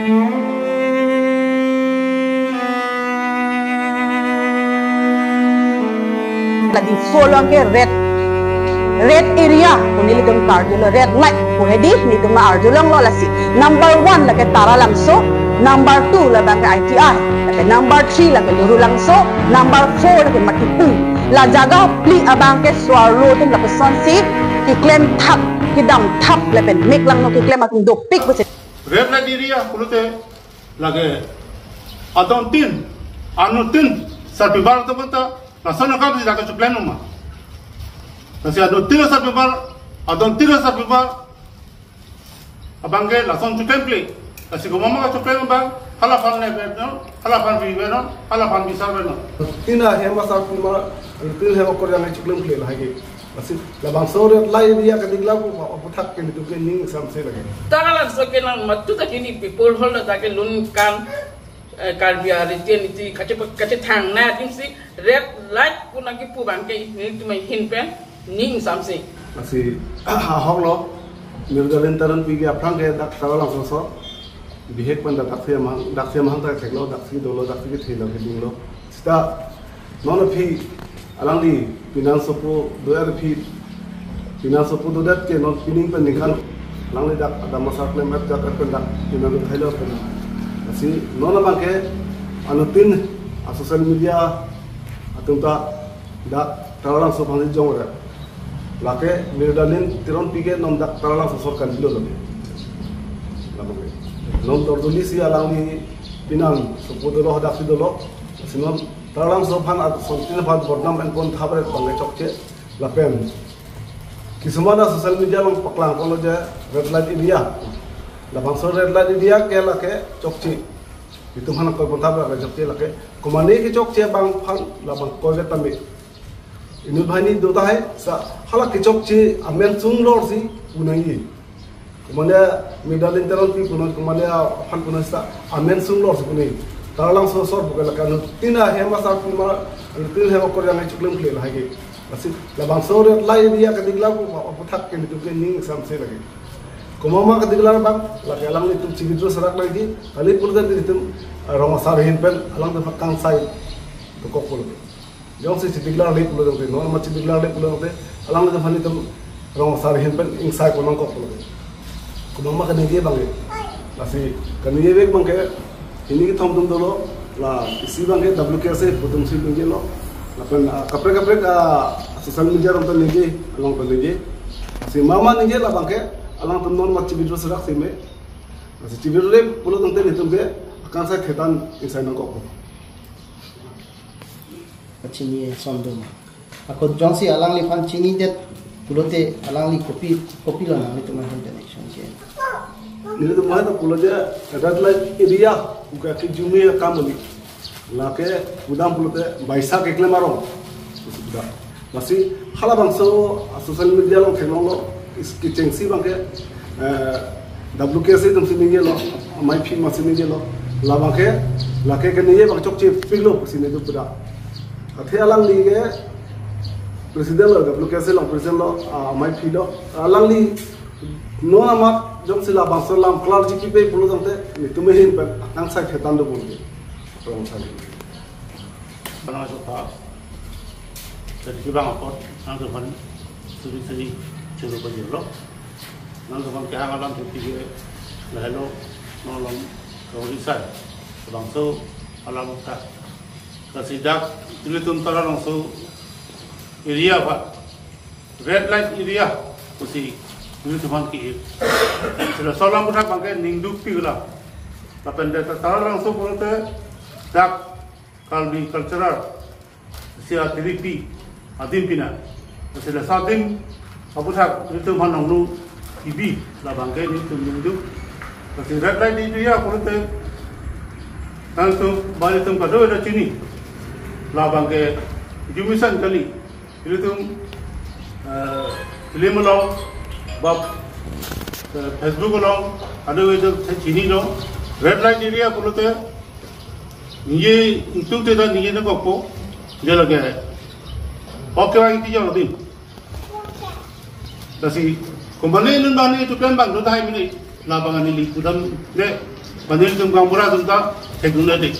Lagi follow ang red area kung nilitong cardio red light kung hindi nitong na arjo lang lo lasi number 1 lagi tara lang so number 2 labang ka ITI lagi number 3 lagi luru lang so number 4 lagi matipu la jaga pli abang ke swaro tum la person si ki claim thap ki dam thap lepen make lang no ki claim atung do pick bese red light area kulute lagi adon tin anutin sarpibar to bata nasana ka bisa ka plan mo kasi adon tin sarpibar abangge lason to template kasi gumama ka to plan bang halafan ne beno halafan bi beno halafan bi sar beno tina hema sarpibar tin hema ko yang chuklem play lagi kasi labang sore lai dia kadigla ko aputhak ke itu ke ning samse lagi tagala so ke nang matu ta kini people hol ta ke lun kan karbia riten iti kace thang na timsi red light kuna ki pu bang ke ni tumai hin pen ning samse masih honglo mirgalen taran pigi aprang ke dak tawalang so bihek pan dak sia mahang ta theklo dak si dolo dak si thelo ke dinglo sta non phi alang di pinansopo doer phi pinansopo do dat ke non pining pen nikhan alang di dak ada masak lemat dak kan dak pinan thelo pen si nona bangke anutin social media atunta dak tawalang so phang jong ra lake mirdalin tiron pige nom dak tawalang so sorkan bilo labe labe nom torduli si alang ni pinan so podolo dak si dolo sinon tawalang so phan at sontin phan bordam en pon thabre bangai chokche lapen kisumana social media long paklang kono je red light india labang so red light dia ke lake chokchi itu mana ko konta ba chokchi lake komani ke chokchi bang phan labang ko ge tami inu bhani do ta hai sa hala ke chokchi amen chung lor si unai komane medalin teron pi kuno komane phan kuno sa amen chung lor si kunai talang so sor buka laka tina hema sa kuma tin hema ko yang chuklem kle lagi asik labang so red light dia ke digla ko aputhak ke itu ke ning samse lagi Kumama ketiglar bang, laki alang itu cigidro serak lagi, kali puluhan itu roma sarihin pen, alang tu fakang sai, tu kok puluh. Jauh si citiglar lagi puluhan tu, non macam citiglar lagi puluhan tu, alang tu fani tu roma sarihin pen, ing sai puluhan kok puluh. Kumama ketigye bang, lasi ketigye bang ke, ini kita tom dulu, lah isi bang ke WKC, putum si bang lo, lapan kaprek sosial media orang tu nige, alang tu nige, si mama nige lah bang ke. Alang teman macam video serak sih me, masih video le pulau tentang itu be, akan saya ketan insai nangkok. Cini sondom. Aku jangsi alang li fan cini det pulau te alang li kopi lah nang itu macam donation je. Ini tu mana tu pulau dia red light area, bukan kejumia kamuli. Lake udang pulau te baisa kekle marong, sudah. Masih halabang so sosial media long kenong lo. इसकी चेंसी बंके WKC तुम सिनेगे लो माई फी मसीनेगे लो लावाके लाके के नहीं बंके चौक चीप पिगलो सिने तो पूरा अथे अलग लीगे प्रेसिडेंट लो WKC लो प्रेसिडेंट लो माई फी लो अलग ली नो नमक जब से लाभांश लाम क्लार जी की पे पुलो जमते तुम्हें ही पर अंसा खेतान दो बोलते प्रमोशन बना सोता jadi kita ngapot angker ban suri churu ko jilo nang ko ke hangalam thuti ge lahelo nolong ko risai bang so alam ka kasidak tulitun tara nang so area ba red light area kusi tulitan ki sila solam budak bangke ningduk pi gula tapende tara nang so bolte dak kalbi cultural sia tiripi adim pina sila sadim aputhak itu manong nu ibi la bangke ni tumdu kasi red light di dia kulte tanto bali tum kado da chini la bangke jumisan kali itu film lo bab Facebook lo ada itu chini lo red light di dia kulte ni itu teda ni ne kokko jala ke oke bang itu jalo din Kasi kung bali nun bani itu kan bang dotahay mini labangan nili kudam de Panil tum kampura tum ta teknologi.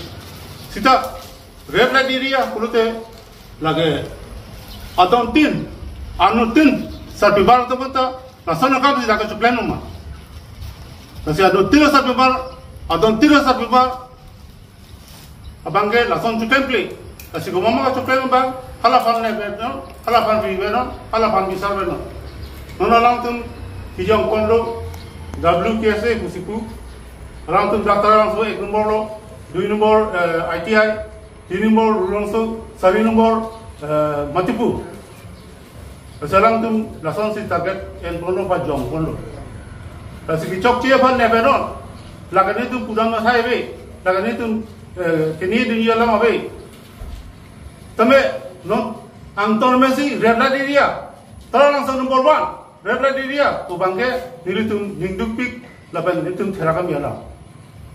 Sita red light area kulute lage adon tin anu tin sapi bar tu bata nasana kap di dalam plan rumah. Nasi adon tin sapi bar adon tin sapi bar abangge lason tu template. Nasi gomama tu plan bang halafan ne beno halafan bi beno halafan bisa beno. Nona lang tum hijau kondo WKSA kusipu. Orang tu daftar langsung ek nombor lo, 2 nombor ITI, 3 nombor langsung, 4 nombor matipu. Sekarang tu langsung si target yang kono pajong kono. Kasi kicok cia pan nebenon, lagan itu pudang masai be, lagan itu kini dunia lama be. Tapi no angtor mesi red light area, terus langsung nombor 1 red light area, tu bangke diri tu hinduk pik, laban itu terakan biarlah.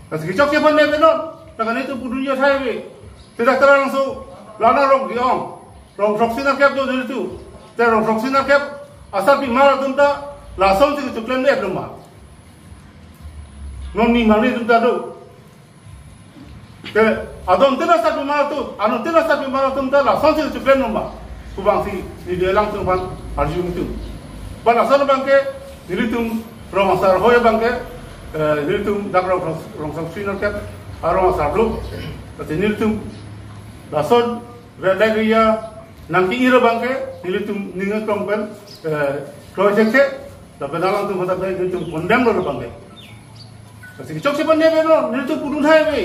Kasi kicok siapa ni benar? Lagan itu pudunya saya be. Tidak terang langsung lana rong diong, rong proxy nak cap tu itu. Terang proxy nak cap asal pi marah tu tak langsung tu klaim dia belum mah. Non ni mana tu tak tu. Ke adon tidak asal pi marah tu, anu tidak asal pi marah tu tak langsung tu klaim belum mah. Kubang si di dalam tu pan arjun tu. Pan asal bangke diri tu rong asal hoya bangke. Niltum dakra rong saksi nak arong asablu, tapi niltum lason red light area nangki ira bangke niltum ningat kongpen project ke, tapi dalam tu mata baik niltum condemn lo bangke. Kasi kicok siapa ni benar niltum pudun hai be,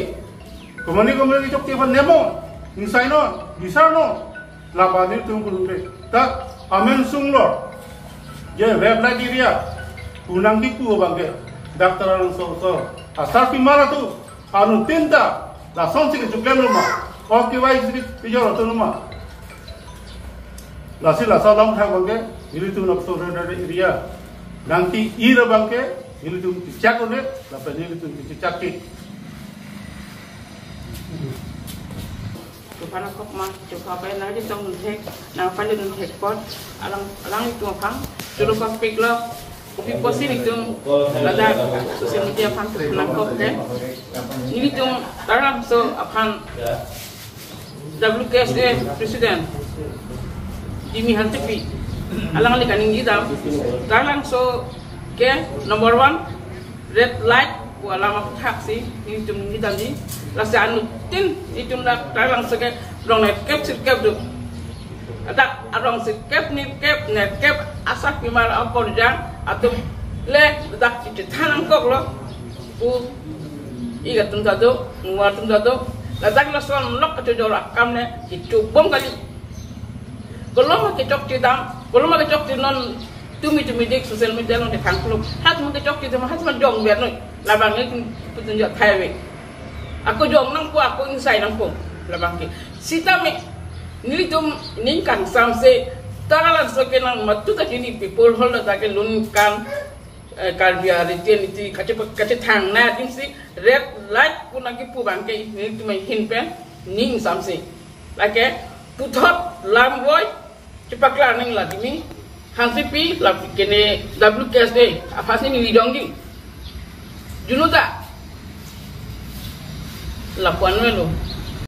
kemana kicok siapa nemo, nisai no, bisa no, lapa niltum pudun ke, tak amen sunglo, je red light area punang diku bangke. Daftar langsung so asal pi marah tu anu tinta langsung sih kecuali rumah oke baik sedikit pijar tu rumah lasi lasa lam thang bangke ini tu nak sore dari area nanti ira bangke ini tu cak oleh lepas ini tu cak ki Kepala kop mah coba apa yang lagi tong tek nang pandai tek pot alang itu apa suruh kau pikir kopi posi itu lada sosial media pan nangkop deh. Ini tu dalam so apan WKSA presiden Jimmy Hantepi alang ali kaning kita dalam so ke nomor 1 red light ku alama taksi ini tu kita ni rasa anu tin itu dalam so ke dong net cap tu ada arong sikap ni cap net cap asak pimal apa jang atau le dak cicit tanang kok lo u iga tum tado nuar tum tado la dak la son nok to jora kamne itu bom kali kalau mau kecok tidam kalau mau kecok non tumi dik sosial media lo de kan klub hat mau kecok tidam hat man jong biar noi labang ni petunjuk highway aku jong nang ku aku insai nang ku labang ki sita me nilitum ningkan samse tagalan sokenan matuta kini people holda take lun kan kalbia retian itu kace thang na dimsi red light kunagi pu bangke nilitum hinpen ning samse lake puthot lamboy cepakla ning la dimi hansi pi la kene WKSA afasi ni widong di junuta la puanwelo